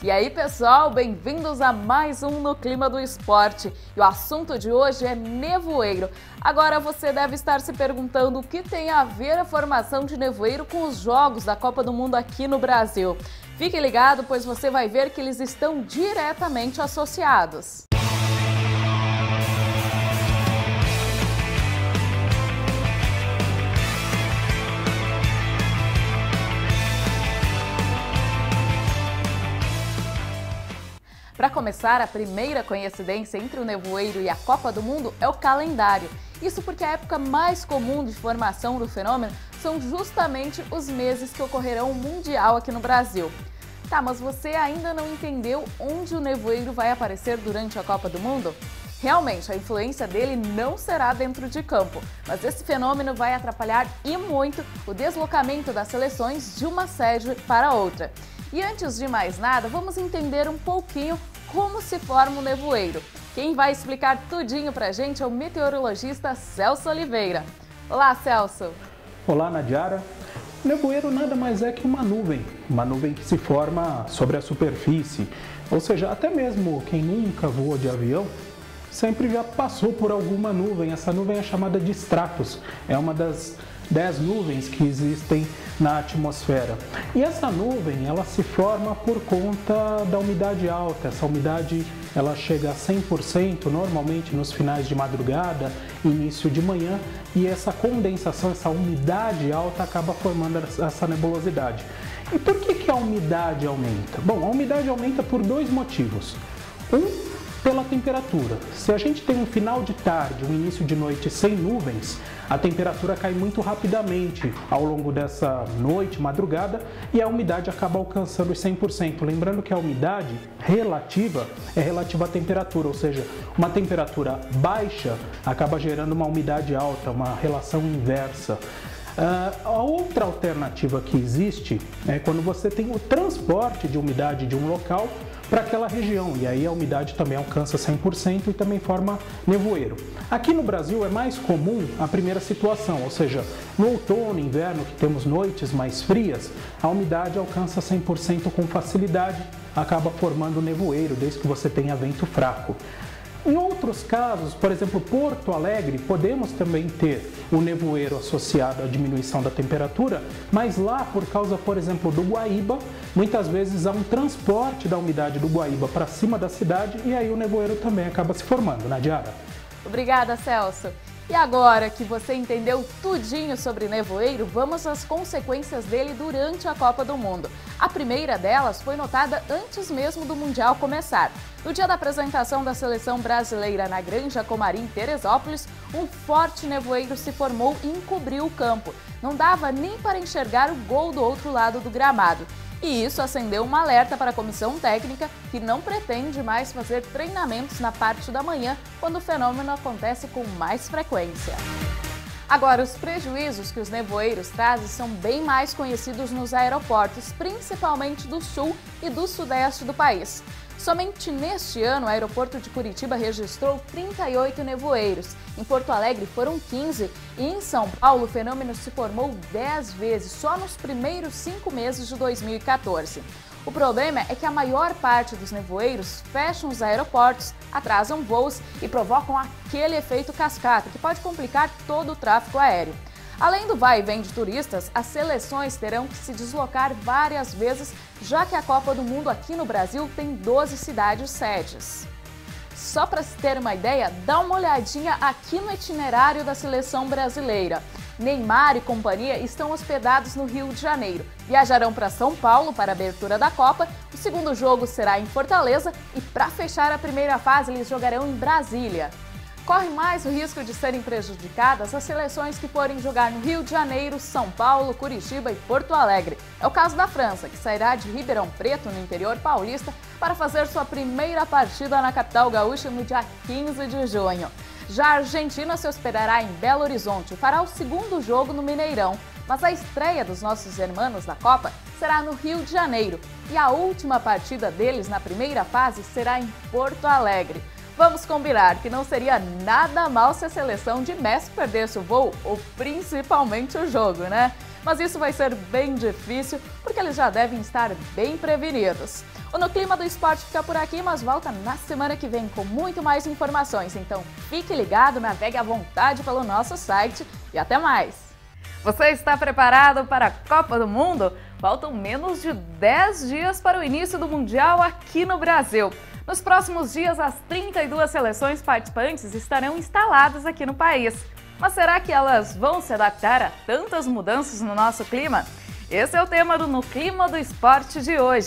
E aí, pessoal, bem-vindos a mais um No Clima do Esporte. E o assunto de hoje é nevoeiro. Agora você deve estar se perguntando o que tem a ver a formação de nevoeiro com os jogos da Copa do Mundo aqui no Brasil. Fique ligado, pois você vai ver que eles estão diretamente associados. Para começar, a primeira coincidência entre o nevoeiro e a Copa do Mundo é o calendário. Isso porque a época mais comum de formação do fenômeno são justamente os meses que ocorrerão o Mundial aqui no Brasil. Tá, mas você ainda não entendeu onde o nevoeiro vai aparecer durante a Copa do Mundo? Realmente, a influência dele não será dentro de campo, mas esse fenômeno vai atrapalhar e muito o deslocamento das seleções de uma sede para outra. E antes de mais nada, vamos entender um pouquinho como se forma o nevoeiro. Quem vai explicar tudinho pra gente é o meteorologista Celso Oliveira. Olá, Celso! Olá, Nadiara! O nevoeiro nada mais é que uma nuvem que se forma sobre a superfície, ou seja, até mesmo quem nunca voou de avião sempre já passou por alguma nuvem. Essa nuvem é chamada de stratus, é uma das 10 nuvens que existem na atmosfera. E essa nuvem, ela se forma por conta da umidade alta. Essa umidade, ela chega a 100% normalmente nos finais de madrugada, início de manhã, e essa condensação, essa umidade alta acaba formando essa nebulosidade. E por que a umidade aumenta? Bom, a umidade aumenta por dois motivos. Pela temperatura. Se a gente tem um final de tarde, um início de noite sem nuvens, a temperatura cai muito rapidamente ao longo dessa noite, madrugada, e a umidade acaba alcançando os 100%. Lembrando que a umidade relativa é relativa à temperatura, ou seja, uma temperatura baixa acaba gerando uma umidade alta, uma relação inversa. A outra alternativa que existe é quando você tem o transporte de umidade de um local para aquela região, e aí a umidade também alcança 100% e também forma nevoeiro. Aqui no Brasil é mais comum a primeira situação, ou seja, no outono e inverno, que temos noites mais frias, a umidade alcança 100% com facilidade, acaba formando nevoeiro, desde que você tenha vento fraco. Em outros casos, por exemplo, Porto Alegre, podemos também ter o nevoeiro associado à diminuição da temperatura, mas lá, por causa, por exemplo, do Guaíba, muitas vezes há um transporte da umidade do Guaíba para cima da cidade e aí o nevoeiro também acaba se formando, Nadiara. Obrigada, Celso. E agora que você entendeu tudinho sobre nevoeiro, vamos às consequências dele durante a Copa do Mundo. A primeira delas foi notada antes mesmo do Mundial começar. No dia da apresentação da seleção brasileira na Granja Comari, em Teresópolis, um forte nevoeiro se formou e encobriu o campo. Não dava nem para enxergar o gol do outro lado do gramado. E isso acendeu um alerta para a comissão técnica, que não pretende mais fazer treinamentos na parte da manhã, quando o fenômeno acontece com mais frequência. Agora, os prejuízos que os nevoeiros trazem são bem mais conhecidos nos aeroportos, principalmente do sul e do sudeste do país. Somente neste ano, o aeroporto de Curitiba registrou 38 nevoeiros, em Porto Alegre foram 15 e em São Paulo o fenômeno se formou 10 vezes só nos primeiros 5 meses de 2014. O problema é que a maior parte dos nevoeiros fecham os aeroportos, atrasam voos e provocam aquele efeito cascata, que pode complicar todo o tráfego aéreo. Além do vai e vem de turistas, as seleções terão que se deslocar várias vezes, já que a Copa do Mundo aqui no Brasil tem 12 cidades sedes. Só para se ter uma ideia, dá uma olhadinha aqui no itinerário da seleção brasileira. Neymar e companhia estão hospedados no Rio de Janeiro. Viajarão para São Paulo para a abertura da Copa, o segundo jogo será em Fortaleza e para fechar a primeira fase eles jogarão em Brasília. Corre mais o risco de serem prejudicadas as seleções que forem jogar no Rio de Janeiro, São Paulo, Curitiba e Porto Alegre. É o caso da França, que sairá de Ribeirão Preto, no interior paulista, para fazer sua primeira partida na capital gaúcha no dia 15 de junho. Já a Argentina se hospedará em Belo Horizonte e fará o segundo jogo no Mineirão. Mas a estreia dos nossos irmãos da Copa será no Rio de Janeiro e a última partida deles na primeira fase será em Porto Alegre. Vamos combinar que não seria nada mal se a seleção de Messi perdesse o voo ou principalmente o jogo, né? Mas isso vai ser bem difícil porque eles já devem estar bem prevenidos. O No Clima do Esporte fica por aqui, mas volta na semana que vem com muito mais informações. Então fique ligado, navegue à vontade pelo nosso site e até mais! Você está preparado para a Copa do Mundo? Faltam menos de 10 dias para o início do Mundial aqui no Brasil. Nos próximos dias, as 32 seleções participantes estarão instaladas aqui no país. Mas será que elas vão se adaptar a tantas mudanças no nosso clima? Esse é o tema do No Clima do Esporte de hoje.